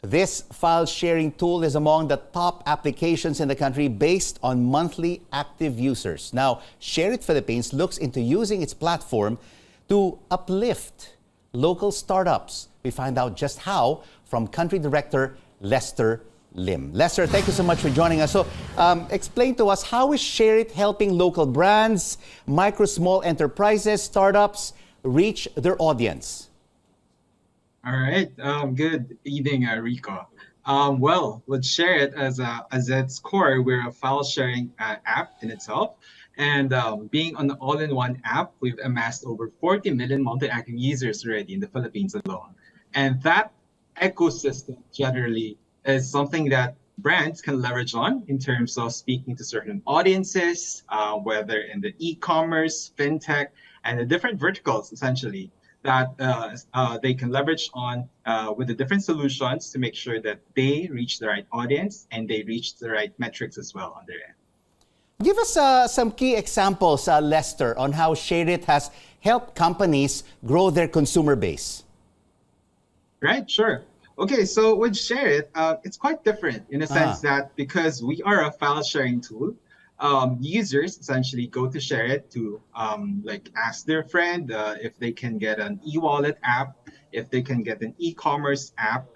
This file sharing tool is among the top applications in the country based on monthly active users. Now, SHAREit Philippines looks into using its platform to uplift local startups. We find out just how from Country Director Lester Lim. Lester, thank you so much for joining us. So, explain to us, how is SHAREit helping local brands, micro, small enterprises, startups reach their audience? All right. Good evening, Rico. Well, let's share it as its core. We're a file sharing app in itself. And being an all-in-one app, we've amassed over 40 million monthly active users already in the Philippines alone. And that ecosystem generally is something that brands can leverage on in terms of speaking to certain audiences, whether in the e-commerce, fintech, and the different verticals, essentially, that they can leverage on with the different solutions to make sure that they reach the right audience and they reach the right metrics as well on their end. Give us some key examples, Lester, on how SHAREit has helped companies grow their consumer base. Right, sure. Okay, so with SHAREit, it's quite different in a sense that because we are a file sharing tool, users essentially go to SHAREit to like ask their friend if they can get an e-wallet app, if they can get an e-commerce app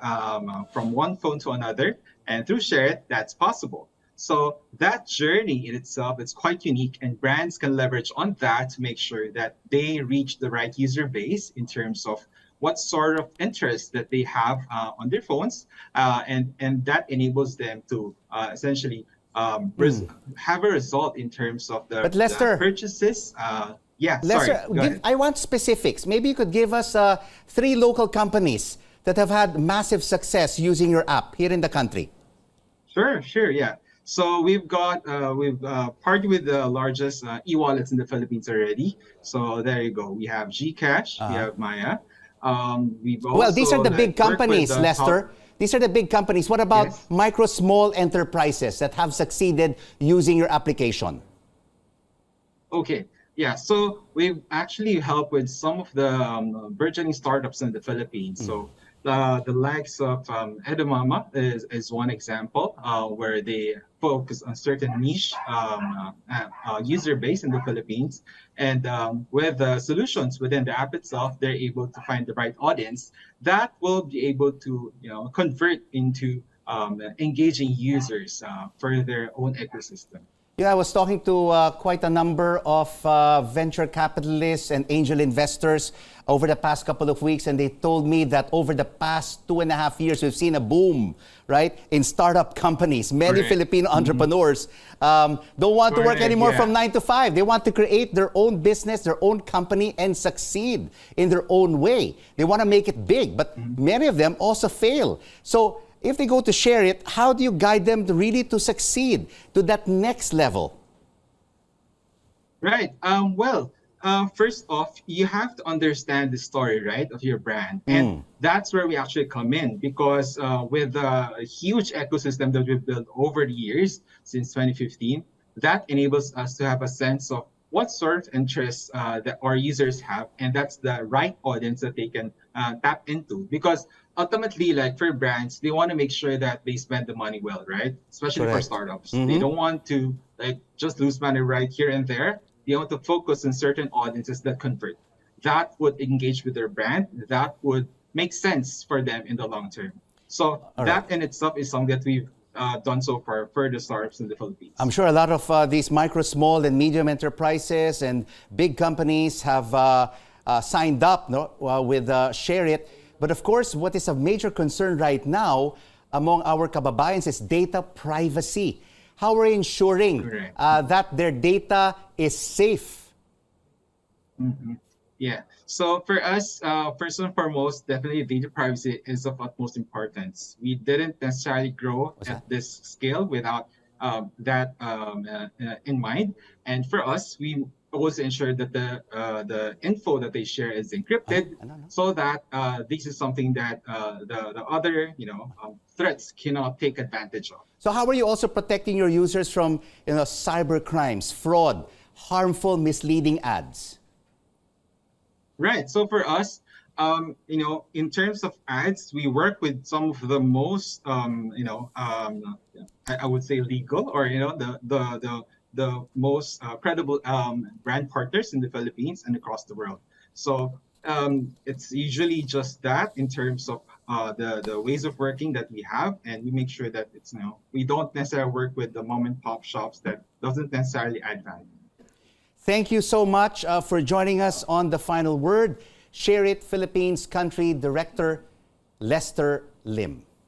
from one phone to another, and through SHAREit, that's possible. So that journey in itself is quite unique, and brands can leverage on that to make sure that they reach the right user base in terms of what sort of interest that they have on their phones, and that enables them to essentially have a result in terms of the purchases. Lester, I want specifics. Maybe you could give us 3 local companies that have had massive success using your app here in the country. Sure, yeah. So we've partnered with the largest e-wallets in the Philippines already. So there you go. We have GCash, we have Maya. We've also, well, these are the big companies, Lester. These are the big companies. What about micro, small enterprises that have succeeded using your application? Okay, yeah. So we've actually helped with some of the burgeoning startups in the Philippines. So the likes of Edamama is one example where they focus on certain niche user base in the Philippines. And with solutions within the app itself, they're able to find the right audience that will be able to convert into engaging users for their own ecosystem. Yeah, I was talking to quite a number of venture capitalists and angel investors over the past couple of weeks, and they told me that over the past 2.5 years, we've seen a boom, right, in startup companies. Many Filipino entrepreneurs don't want to work anymore from 9 to 5. They want to create their own business, their own company, and succeed in their own way. They want to make it big, but many of them also fail. So if they go to SHAREit, how do you guide them to succeed to that next level? Right. First off, you have to understand the story, right, of your brand. And that's where we actually come in, because with a huge ecosystem that we've built over the years since 2015, that enables us to have a sense of what sort of interests that our users have, and that's the right audience that they can tap into. Because ultimately, like for brands, they want to make sure that they spend the money well, right? Especially for startups. They don't want to just lose money right here and there. They want to focus on certain audiences that convert. That would engage with their brand. That would make sense for them in the long term. So that in itself is something that we've done so far for the startups in the Philippines. I'm sure a lot of these micro, small, and medium enterprises and big companies have signed up with SHAREit. But of course, what is a major concern right now among our kababayans is data privacy. How are we ensuring that their data is safe? Yeah. So for us, first and foremost, definitely data privacy is of utmost importance. We didn't necessarily grow at this scale without that in mind. And for us, we also ensure that the info that they share is encrypted, so that this is something that the other threats cannot take advantage of. So how are you also protecting your users from cyber crimes, fraud, harmful, misleading ads? Right. So for us, In terms of ads, we work with some of the most, I would say legal, or the most credible brand partners in the Philippines and across the world. So it's usually just that in terms of the ways of working that we have, and we make sure that it's we don't necessarily work with the mom and pop shops that doesn't necessarily add value. Thank you so much for joining us on The Final Word. SHAREit Philippines Country Director Lester Lim.